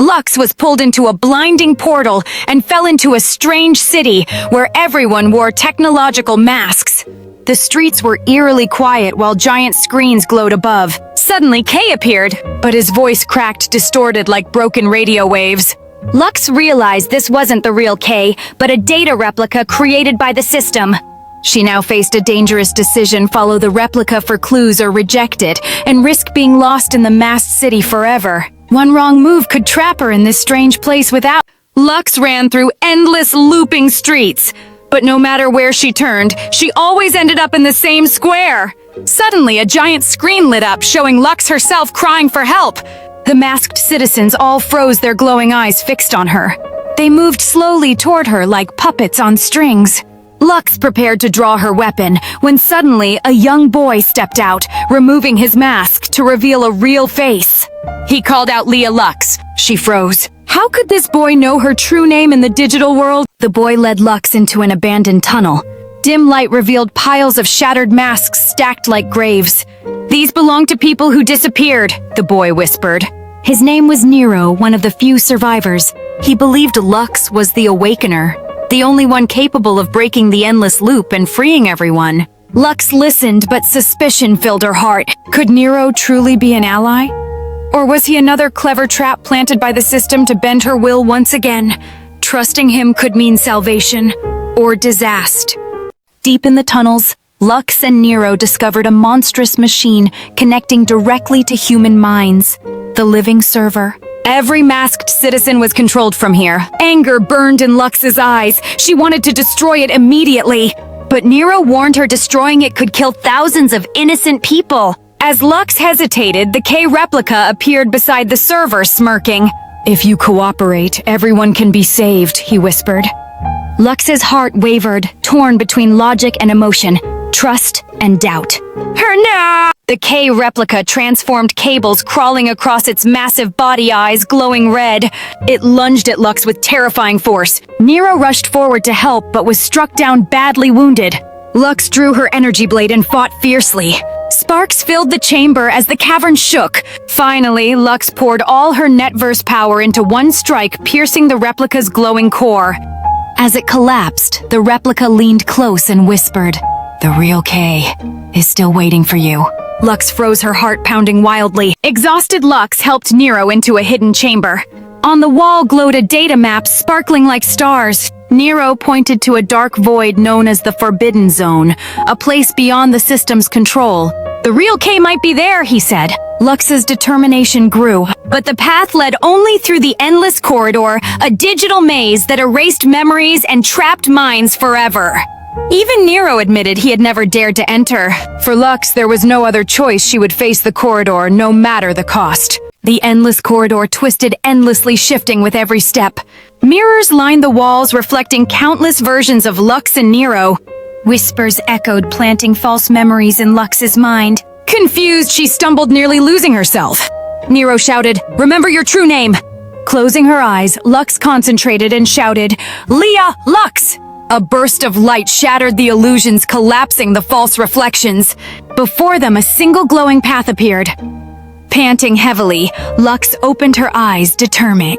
Lux was pulled into a blinding portal and fell into a strange city where everyone wore technological masks. The streets were eerily quiet while giant screens glowed above. Suddenly, Kay appeared, but his voice cracked, distorted like broken radio waves. Lux realized this wasn't the real Kay, but a data replica created by the system. She now faced a dangerous decision: follow the replica for clues or reject it, and risk being lost in the masked city forever. One wrong move could trap her in this strange place without... Lux ran through endless looping streets, but no matter where she turned, she always ended up in the same square. Suddenly, a giant screen lit up, showing Lux herself crying for help. The masked citizens all froze, their glowing eyes fixed on her. They moved slowly toward her like puppets on strings. Lux prepared to draw her weapon when suddenly a young boy stepped out, removing his mask to reveal a real face. He called out Lia Lux. She froze. How could this boy know her true name in the digital world? The boy led Lux into an abandoned tunnel. Dim light revealed piles of shattered masks stacked like graves. These belong to people who disappeared, the boy whispered. His name was Nero, one of the few survivors. He believed Lux was the Awakener, the only one capable of breaking the endless loop and freeing everyone. Lux listened, but suspicion filled her heart. Could Nero truly be an ally? Or was he another clever trap planted by the system to bend her will once again? Trusting him could mean salvation or disaster. Deep in the tunnels, Lux and Nero discovered a monstrous machine connecting directly to human minds, the living server. Every masked citizen was controlled from here. Anger burned in Lux's eyes. She wanted to destroy it immediately. But Nero warned her destroying it could kill thousands of innocent people. As Lux hesitated, the K replica appeared beside the server, smirking. "If you cooperate, everyone can be saved," he whispered. Lux's heart wavered, torn between logic and emotion, trust and doubt. The K replica transformed cables crawling across its massive body, eyes glowing red. It lunged at Lux with terrifying force. Nero rushed forward to help, but was struck down badly wounded. Lux drew her energy blade and fought fiercely. Sparks filled the chamber as the cavern shook. Finally, Lux poured all her NetVerse power into one strike, piercing the replica's glowing core. As it collapsed, the replica leaned close and whispered, "The real K is still waiting for you." Lux froze, her heart pounding wildly. Exhausted Lux helped Nero into a hidden chamber. On the wall glowed a data map sparkling like stars. Nero pointed to a dark void known as the Forbidden Zone, a place beyond the system's control. "The real K might be there," he said. Lux's determination grew, but the path led only through the endless corridor, a digital maze that erased memories and trapped minds forever. Even Nero admitted he had never dared to enter. For Lux, there was no other choice. She would face the corridor, no matter the cost. The endless corridor twisted endlessly, shifting with every step. Mirrors lined the walls, reflecting countless versions of Lux and Nero. Whispers echoed, planting false memories in Lux's mind. Confused, she stumbled, nearly losing herself. Nero shouted, "Remember your true name!" Closing her eyes, Lux concentrated and shouted, "Lia Lux!" A burst of light shattered the illusions, collapsing the false reflections. Before them, a single glowing path appeared. Panting heavily, Lux opened her eyes, determined.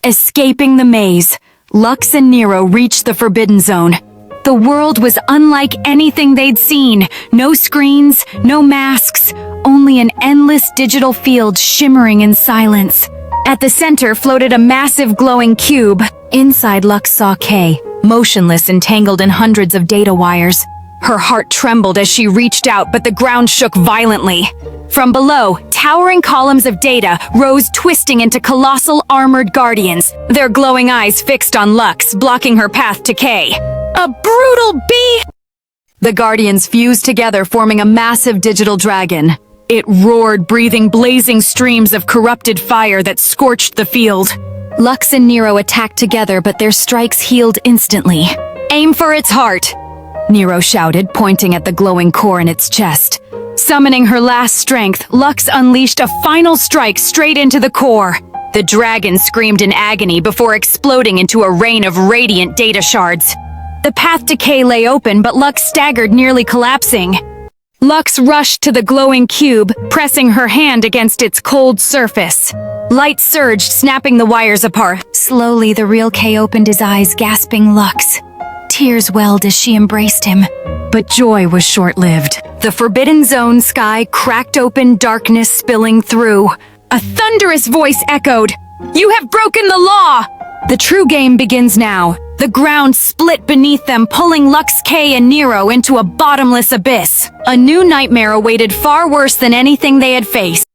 Escaping the maze, Lux and Nero reached the Forbidden Zone. The world was unlike anything they'd seen. No screens, no masks, only an endless digital field shimmering in silence. At the center floated a massive glowing cube. Inside, Lux saw Kay, motionless, entangled in hundreds of data wires. Her heart trembled as she reached out, but the ground shook violently. From below, towering columns of data rose, twisting into colossal armored guardians, their glowing eyes fixed on Lux, blocking her path to Kay. A brutal beast! The guardians fused together, forming a massive digital dragon. It roared, breathing blazing streams of corrupted fire that scorched the field. Lux and Nero attacked together, but their strikes healed instantly. "Aim for its heart," Nero shouted, pointing at the glowing core in its chest. Summoning her last strength, Lux unleashed a final strike straight into the core. The dragon screamed in agony before exploding into a rain of radiant data shards. The path to Kay lay open, but Lux staggered, nearly collapsing. Lux rushed to the glowing cube, pressing her hand against its cold surface. Light surged, snapping the wires apart. Slowly, the real K opened his eyes, gasping Lux. Tears welled as she embraced him. But joy was short-lived. The Forbidden Zone sky cracked open, darkness spilling through. A thunderous voice echoed, "You have broken the law!" The true game begins now. The ground split beneath them, pulling Lux K and Nero into a bottomless abyss. A new nightmare awaited, far worse than anything they had faced.